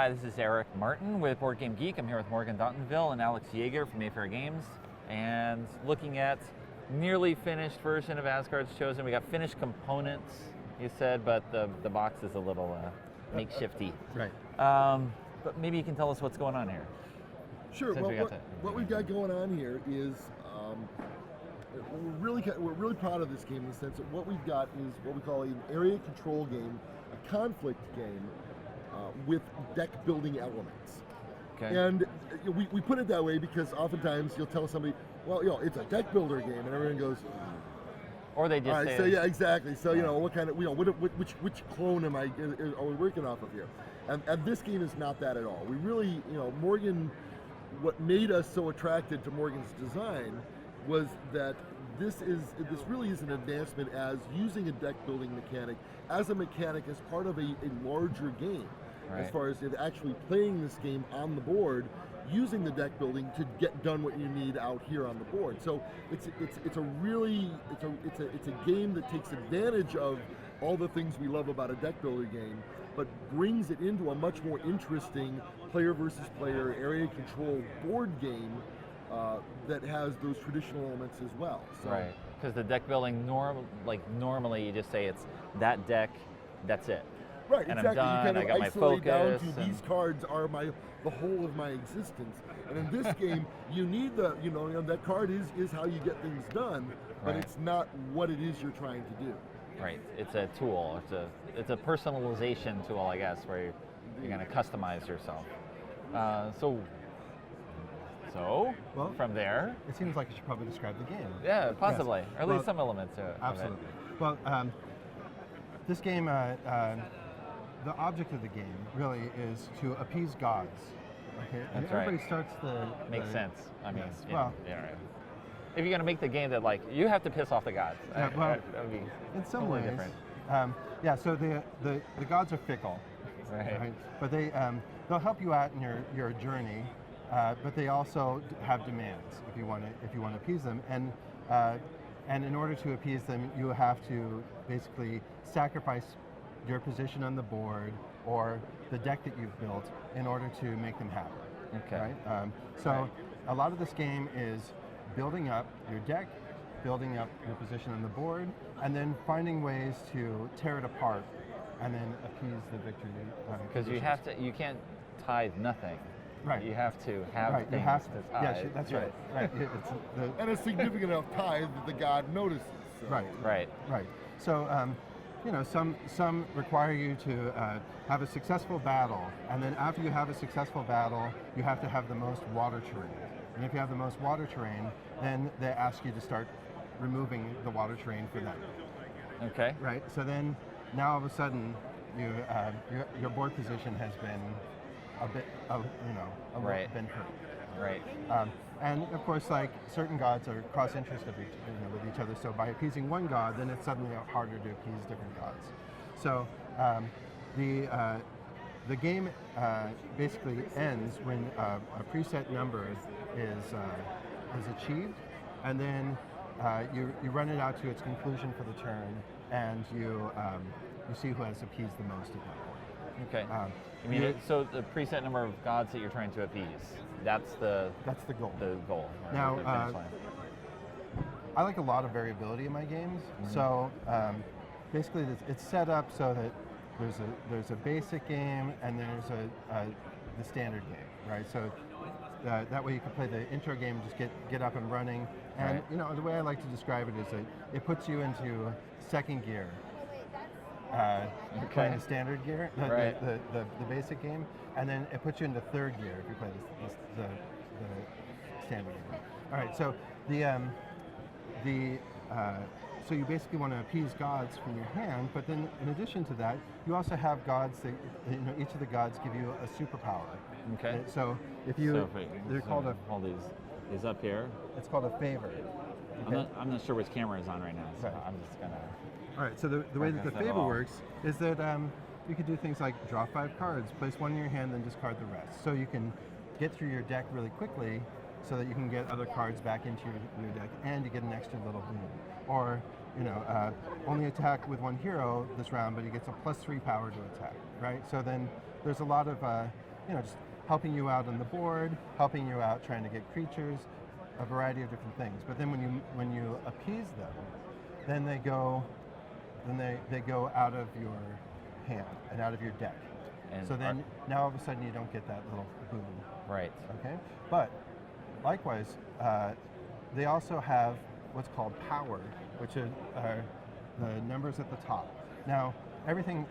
Hi, this is Eric Martin with Board Game Geek. I'm here with Morgan Dautenville and Alex Yeager from Mayfair Games, and looking at nearly finished version of Asgard's Chosen. We got finished components, you said, but the box is a little makeshifty. Right. But maybe you can tell us what's going on here. Sure. Well, what we've got going on here is we're really proud of this game in the sense that what we've got is what we call an area control game, a conflict game with deck building elements. Okay. And we put it that way because oftentimes you'll tell somebody, well, it's a deck builder game, and everyone goes, or they just all right, say, so yeah, exactly. So what kind of, which clone are we working off of here? And this game is not that at all. We really, Morgan, what made us so attracted to Morgan's design was that this really is an advancement as using a deck building mechanic as a mechanic as part of a larger game. Right. As far as actually playing this game on the board, using the deck building to get done what you need out here on the board. So it's a game that takes advantage of all the things we love about a deck builder game, but brings it into a much more interesting player versus player area control board game that has those traditional elements as well. So, right, because the deck building normally you just say it's that deck, that's it. Right, and exactly. I'm done, You I got my isolate focus. Down to these cards are the whole of my existence. And in this game, you need that card is how you get things done, but Right. it's not what it is you're trying to do. Right, it's a tool. It's a personalization tool, I guess, where you're going to customize yourself. So from there, It seems like you should probably describe the game. yeah, possibly, Yes. or at least some elements of Absolutely. it. Well, this game, the object of the game really is to appease gods. Okay, and That's right. everybody starts the Makes sense. I mean, Yes, yeah, well- yeah, right. If you're going to make the game that you have to piss off the gods, Yeah, well, that would be in some totally ways. different. So the gods are fickle, Right. But they'll help you out in your journey, but they also have demands if you want to appease them, and in order to appease them, you have to basically sacrifice your position on the board or the deck that you've built in order to make them happy. Okay. Right? Right. A lot of this game is building up your deck, building up your position on the board, and then finding ways to tear it apart and then appease the victory. Because you can't tithe nothing. Right. You have to have Right, things you have to to. tithe. Yes, that's right. Right. And a significant enough tithe that the god notices. So. Right. Right. Right. So, some require you to have a successful battle, and then after you have a successful battle, you have to have the most water terrain. And if you have the most water terrain, then they ask you to start removing the water terrain for them. Okay. Right. So then, now all of a sudden, your board position has been a bit, Right. been hurt. Right. And of course, certain gods are cross-interest with each other. So by appeasing one god, then it's suddenly harder to appease different gods. So the game basically ends when a preset number is achieved, and then you run it out to its conclusion for the turn, and you see who has appeased the most at that point. Okay. So the preset number of gods that you're trying to appease, that's the goal. The goal. Right? Now, The finish line. I like a lot of variability in my games. So basically, it's set up so that there's a basic game and there's the standard game, right? So that way you can play the intro game, just get up and running. And Right. the way I like to describe it is that it puts you into second gear. Playing the standard gear, the basic game, and then it puts you into third gear if you play the standard game. All right, so so you basically want to appease gods from your hand, but then in addition to that, you also have gods that each of the gods give you a superpower. Okay. So they're called hold these up here. it's called a favor. Okay? I'm not sure which camera is on right now, so Right. I'm just gonna. All right, so the way that the Focus it favor all. works is that you could do things like draw 5 cards, place one in your hand, then discard the rest. So you can get through your deck really quickly so that you can get other cards back into your deck, and you get an extra little boon. Or, only attack with one hero this round, but he gets a +3 power to attack, right? So then there's a lot of just helping you out on the board, helping you out trying to get creatures, a variety of different things. But then when you appease them, then they go out of your hand and out of your deck. And So then now all of a sudden you don't get that little boom. right. Okay, but likewise, they also have what's called power, which are the numbers at the top. Now, everything,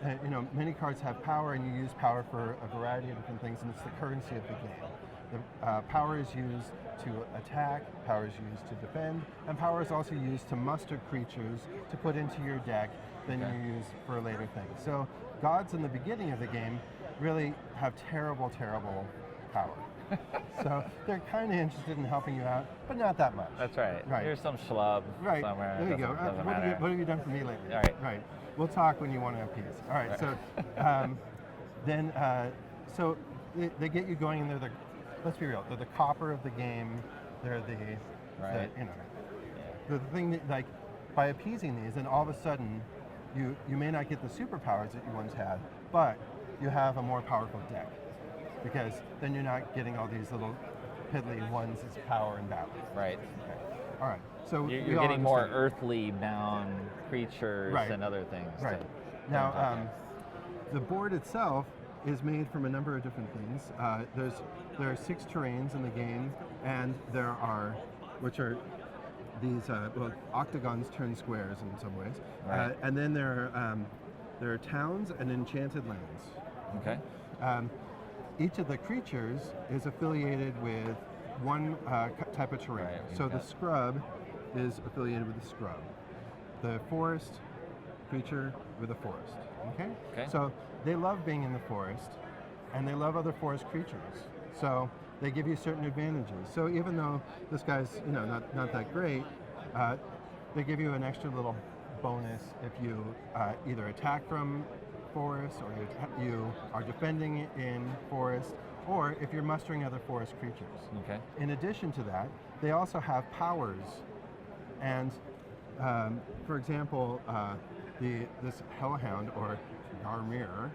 many cards have power, and you use power for a variety of different things, and it's the currency of the game. The power is used to attack, power is used to defend, and power is also used to muster creatures to put into your deck, then Okay. you use for later things. So gods in the beginning of the game really have terrible, terrible power. So they're kind of interested in helping you out, but not that much. That's right. Right. Here's some schlub Right. somewhere. There you go. Doesn't What matter. have you done for me lately? All right. Right. We'll talk when you want to appease. All right. Right. So so they get you going, and they're let's be real, they're the copper of the game. They're Right. the thing that, like, by appeasing these, and all of a sudden you may not get the superpowers that you once had, but you have a more powerful deck, because then you're not getting all these little piddly ones as power in battle. Right. Okay. All right. So we You're all getting more understand. earthly bound creatures Right. and other things. Right. to- Now, to- the board itself is made from a number of different things. There are 6 terrains in the game, and which are these octagons turn squares in some ways, Right. and then there are towns and enchanted lands. okay. Each of the creatures is affiliated with one type of terrain. Right, So the okay. scrub is affiliated with the scrub. The forest creature with the forest. Okay? Okay. So they love being in the forest, and they love other forest creatures. So they give you certain advantages. So even though this guy's not that great, they give you an extra little bonus if you either attack from forest, or you are defending in forest, or if you're mustering other forest creatures. Okay. In addition to that, they also have powers, and for example, this Hellhound or Garmir,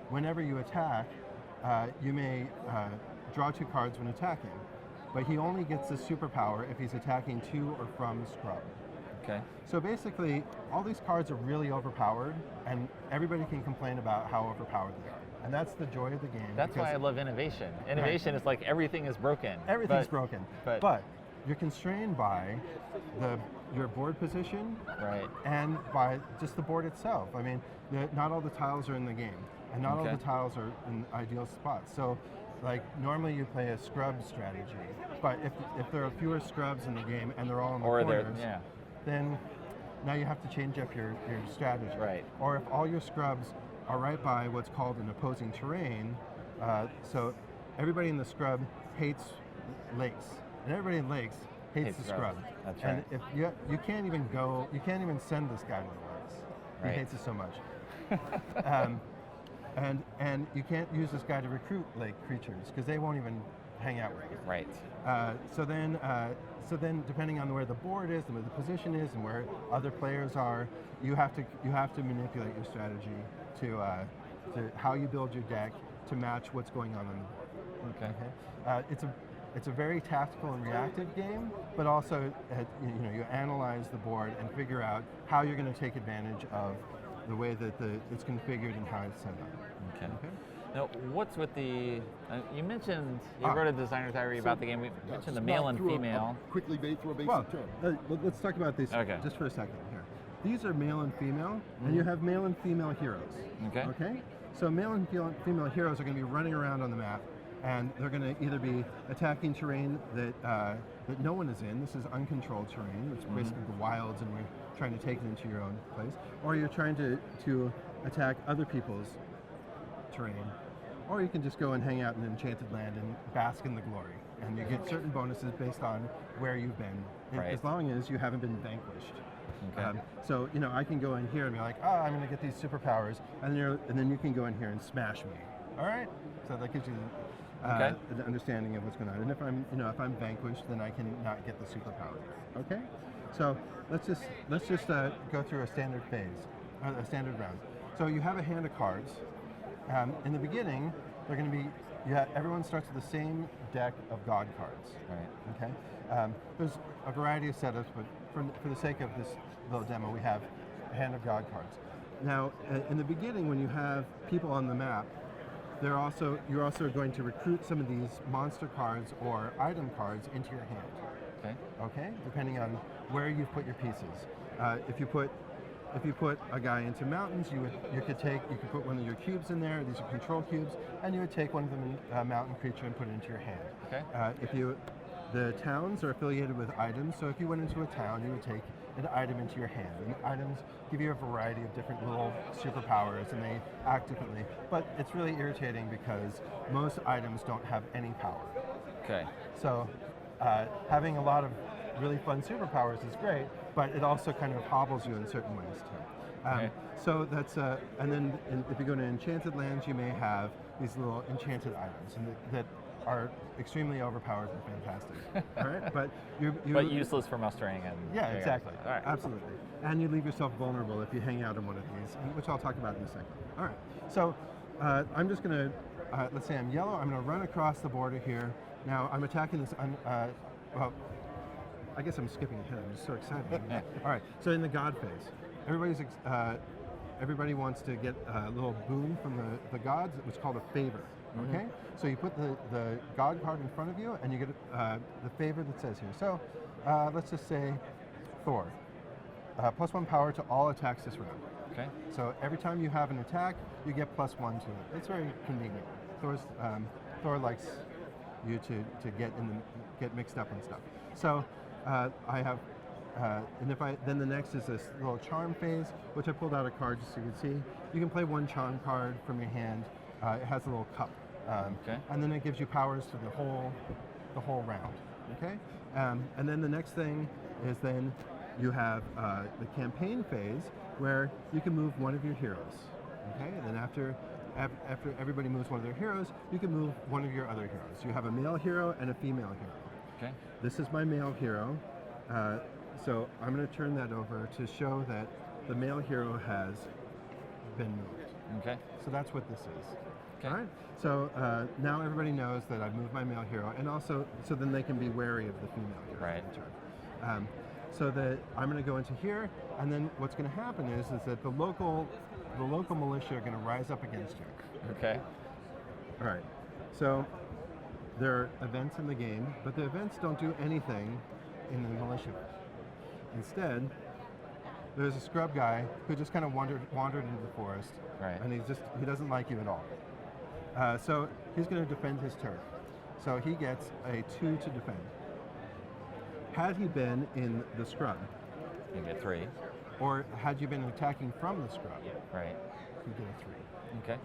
whenever you attack, you may draw 2 cards when attacking, but he only gets the superpower if he's attacking to or from scrub. Okay. So basically, all these cards are really overpowered, and everybody can complain about how overpowered they are. And that's the joy of the game. That's why I because love innovation. Innovation is like everything is broken. everything's but- broken. but- You're constrained by your board position Right. and by just the board itself. I mean, not all the tiles are in the game, and not all Okay. the tiles are in ideal spots. So, like, normally you play a scrub strategy, but if there are fewer scrubs in the game and they're all in the Or they're corners, yeah. then now you have to change up your strategy. Right. Or if all your scrubs are right by what's called an opposing terrain, so everybody in the scrub hates lakes, and everybody in lakes hates the scrub. That's And right. if you can't even send this guy to the lakes. Right. He hates it so much. And you can't use this guy to recruit lake creatures because they won't even hang out with you. Right. So then, depending on where the board is and where the position is and where other players are, you have to manipulate your strategy to how you build your deck to match what's going on the board. Okay. It's a very tactical and reactive game, but also you analyze the board and figure out how you're going to take advantage of the way that it's configured and how it's set up. Okay. Now, what's with the? You mentioned you wrote a designer's diary about the game. We mentioned the male and female. Quickly through a basic Well, term. let's talk about this Okay. just for a second here. These are male and female, and you have male and female heroes. Okay. Okay? So male and female heroes are going to be running around on the map, and they're going to either be attacking terrain that no one is in. This is uncontrolled terrain. It's basically the wilds, and you're trying to take it into your own place. Or you're trying to attack other people's terrain. Or you can just go and hang out in an enchanted land and bask in the glory. And you get certain bonuses based on where you've been, Right. as long as you haven't been vanquished. Okay. So I can go in here and be like, oh, I'm going to get these superpowers, and then you can go in here and smash me. All right. So that gives you Okay. an understanding of what's going on. And if I'm vanquished, then I can not get the superpower. Okay. So let's just go through a standard phase, a standard round. So you have a hand of cards. In the beginning, they're going to be. Yeah, everyone starts with the same deck of God cards. Right. Okay. There's a variety of setups, but for the sake of this little demo, we have a hand of God cards. Now, in the beginning, when you have people on the map, you're also going to recruit some of these monster cards or item cards into your hand. Okay. Okay, depending on where you've put your pieces. If you put a guy into mountains, you could put one of your cubes in there. These are control cubes, and you would take one of them, a mountain creature, and put it into your hand. Okay. The towns are affiliated with items, so if you went into a town, you would take an item into your hand. And items give you a variety of different little superpowers, and they act differently. But it's really irritating because most items don't have any power. Okay. So having a lot of really fun superpowers is great, but it also kind of hobbles you in certain ways too. Okay. So that's, and then if you go to enchanted lands, you may have these little enchanted items that are extremely overpowered and fantastic. All right, but but useless for mustering and. Yeah, exactly. All right. Absolutely. And you leave yourself vulnerable if you hang out in one of these, which I'll talk about in a second. All right. So I'm just going to, let's say I'm yellow. I'm going to run across the border here. Now I'm attacking this. Well, I guess I'm skipping ahead. I'm just so excited. All right. So in the God phase, everybody wants to get a little boon from the gods. It was called a favor. Okay, so you put the God card in front of you, and you get the favor that says here. So let's just say Thor, +1 power to all attacks this round. Okay. So every time you have an attack, you get +1 to it. It's very convenient. Thor likes you to get mixed up and stuff. So I have, then the next is this little charm phase, which I pulled out a card just so you can see. You can play one charm card from your hand. It has a little cup, and then it gives you powers to the whole round. Okay, and then the next thing is then you have the campaign phase where you can move one of your heroes. Okay, and then after everybody moves one of their heroes, you can move one of your other heroes. You have a male hero and a female hero. Okay. This is my male hero, so I'm going to turn that over to show that the male hero has been moved. Okay. So that's what this is. Okay. All right. So now everybody knows that I've moved my male hero, and also so then they can be wary of the female hero. Right. In turn. So that I'm going to go into here, and then what's going to happen is that the local militia are going to rise up against you. Okay. All right. So there are events in the game, but the events don't do anything in the militia. Instead, there's a scrub guy who just kind of wandered into the forest, Right. and he doesn't like you at all. So he's going to defend his turf. So he gets a 2 to defend. Had he been in the scrub, You get 3. or had you been attacking from the scrub, Right. you get a 3. Okay.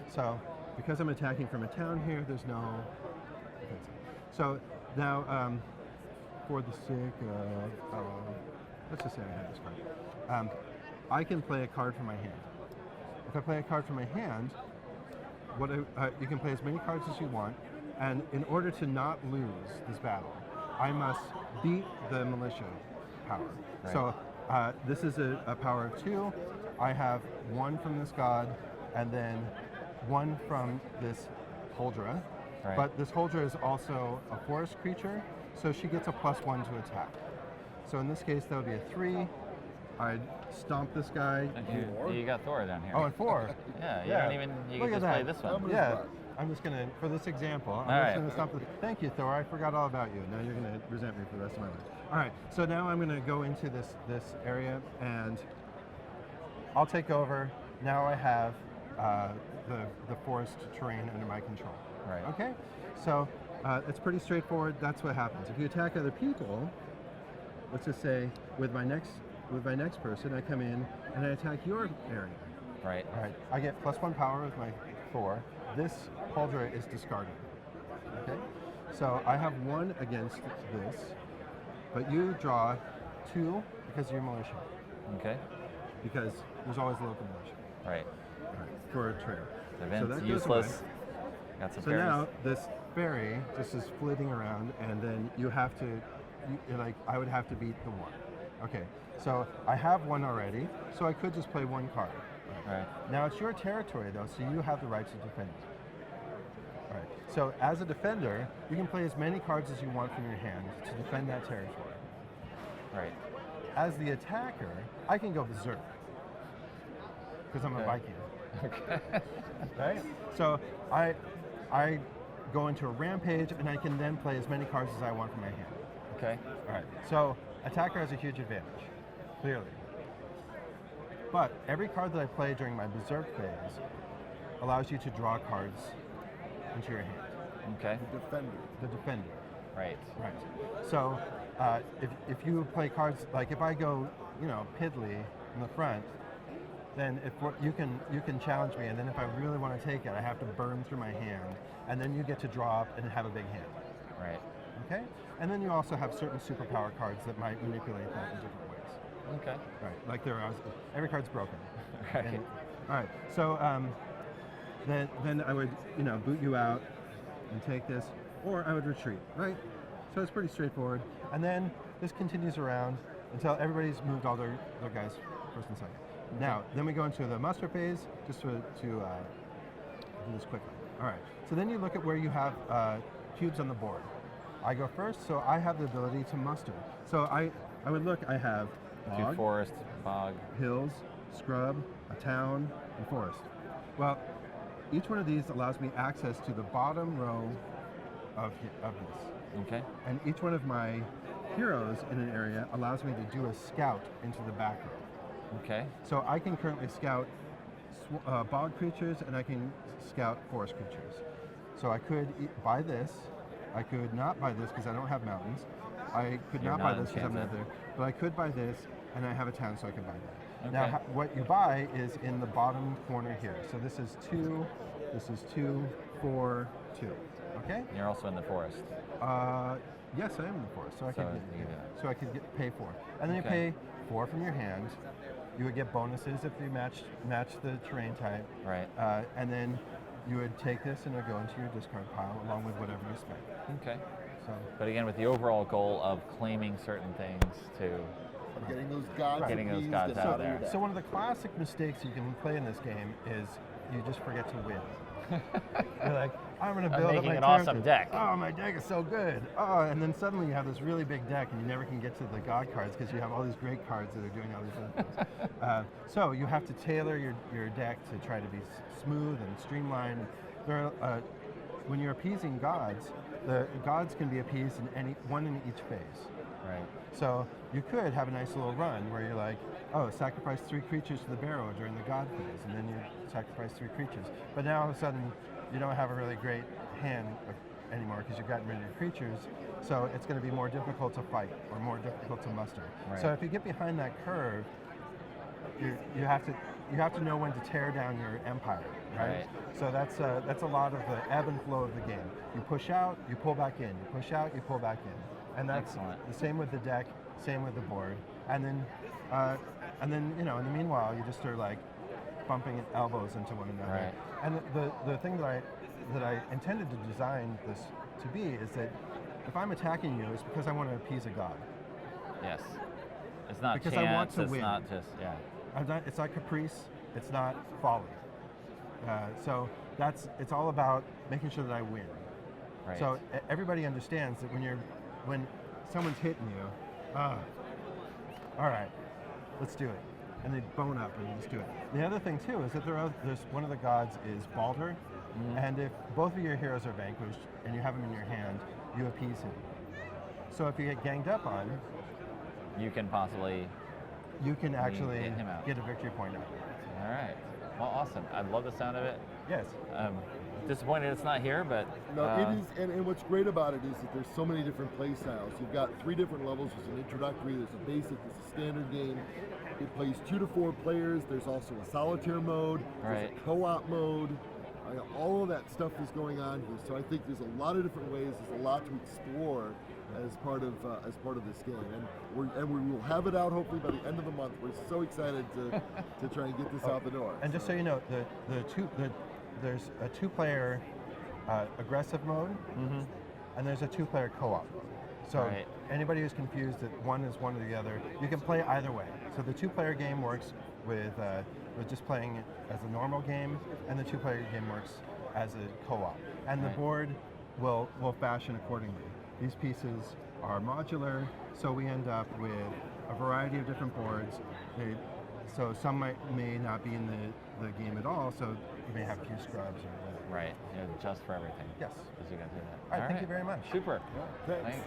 So because I'm attacking from a town here, there's no defense. So now, for the sake of, let's just say I have this card. I can play a card from my hand. If I play a card from my hand, you can play as many cards as you want, and in order to not lose this battle, I must beat the militia power. Right. So this is a power of 2. I have 1 from this god, and then 1 from this Huldra. Right. But this Huldra is also a forest creature, so she gets a +1 to attack. So in this case, that would be a 3. I'd stomp this guy. And you got Thor down here. Oh, and 4. Yeah, you Yeah. don't even, you Look can at just play that. this one. Yeah, I'm just gonna, for this example, I'm All just right. gonna stomp this. Thank you, Thor. I forgot all about you. Now you're gonna resent me for the rest of my life. All right, so now I'm gonna go into this area, and I'll take over. Now I have the forest terrain under my control. Right. Okay, so it's pretty straightforward. That's what happens. If you attack other people, let's just say with my next person, I come in and I attack your area. Right. All right, I get +1 power with my 4. This Huldra is discarded. Okay, so I have 1 against this, but you draw 2 because you're militia. Okay. Because there's always a local militia. Right. All right, for a trade. The event's that goes useless. away. Got some So fairies. now this fairy just is flitting around, and then you have to, I would have to beat the 1. Okay, so I have 1 already, so I could just play 1 card. Right. Now it's your territory though, so you have the right to defend it. All right. So as a defender, you can play as many cards as you want from your hand to defend that territory. Right. As the attacker, I can go berserk because I'm a Viking. Okay. Right? So I go into a rampage, and I can then play as many cards as I want from my hand. Okay. All right. So attacker has a huge advantage, clearly. But every card that I play during my berserk phase allows you to draw cards into your hand. Okay. The defender. Right. Right. So if you play cards, like if I go, Piddly in the front, then you can challenge me, and then if I really want to take it, I have to burn through my hand, and then you get to draw up and have a big hand. Right. Okay? And then you also have certain superpower cards that might manipulate that in different ways. Okay. Right. Like every card's broken. Right. All right. So then I would boot you out and take this, or I would retreat. Right. So it's pretty straightforward. And then this continues around until everybody's moved all their guys first and second. Okay. Now, then we go into the muster phase, just to do this quickly. All right. So then you look at where you have cubes on the board. I go first, so I have the ability to muster. So I would look. I have bog, Forest, bog. hills, scrub, a town, and forest. Well, each one of these allows me access to the bottom row of this. Okay. And each one of my heroes in an area allows me to do a scout into the back row. Okay. So I can currently scout bog creatures, and I can scout forest creatures. So I could buy this. I could not buy this because I don't have mountains. I could You're not buy not this because I'm enchanted. not there. But I could buy this, and I have a town, so I could buy that. Okay. Now, what you buy is in the bottom corner here. So this is 2, this is 2, 4, 2. Okay? You're also in the forest. Yes, I am in the forest, so I So could you do that. so I could pay 4, and then Okay. you pay 4 from your hand. You would get bonuses if you match the terrain type, Right. and then you would take this and it would go into your discard pile along with whatever you spent. Okay. So But again, with the overall goal of claiming certain things to. I'm getting those gods. Getting those appeased gods and out out of there. your deck. So one of the classic mistakes you can play in this game is you just forget to win. You're like, I'm going to I'm build up making my an awesome character. deck. Oh, my deck is so good. Oh, and then suddenly you have this really big deck, and you never can get to the god cards because you have all these great cards that are doing all these other things. So you have to tailor your deck to try to be smooth and streamlined. When you're appeasing gods, the gods can be appeased in one in each phase. Right. So you could have a nice little run where you're like, oh, sacrifice 3 creatures to the barrow during the god phase, and then you sacrifice 3 creatures. But now all of a sudden, you don't have a really great hand anymore because you've gotten rid of your creatures. So it's going to be more difficult to fight or more difficult to muster. Right. So if you get behind that curve, you have to know when to tear down your empire, right? Right. So that's a lot of the ebb and flow of the game. You push out, you pull back in. You push out, you pull back in, and that's Excellent. the same with the deck, same with the board, and then in the meanwhile, you just are like bumping elbows into one another. Right. And the thing that I intended to design this to be is that if I'm attacking you, it's because I want to appease a god. Yes. It's not Because chance. I want to it's win. not just It's not caprice. It's not folly. So it's all about making sure that I win. Right. So everybody understands that when someone's hitting you, all right, let's do it, and they bone up and you just do it. The other thing too is that there's one of the gods is Balder, and if both of your heroes are vanquished and you have him in your hand, you appease him. So if you get ganged up on, you can possibly. you can actually get him out. get a victory point out. All right. Well, awesome. I love the sound of it. Yes. Disappointed it's not here, but No, it is, and what's great about it is that there's so many different play styles. You've got 3 different levels. There's an introductory, there's a basic, there's a standard game. It plays 2 to 4 players. There's also a solitaire mode. There's Right. a co-op mode. All of that stuff is going on here. So I think there's a lot of different ways. There's a lot to explore as part of this game, and we will have it out hopefully by the end of the month. We're so excited to try and get this out the door. And just so you know, there's a 2-player aggressive mode, and there's a 2-player co-op mode. So Right. anybody who's confused that one is one or the other, you can play either way. So the 2-player game works with just playing it as a normal game, and the 2-player game works as a co-op, and the Right. board will fashion accordingly. These pieces are modular, so we end up with a variety of different boards. So some may not be in the game at all, so you may have a few scrubs or whatever. Right. Yeah, just for everything. Yes. Because you got to do that. All right, thank you very much. Super. Thanks. Thanks.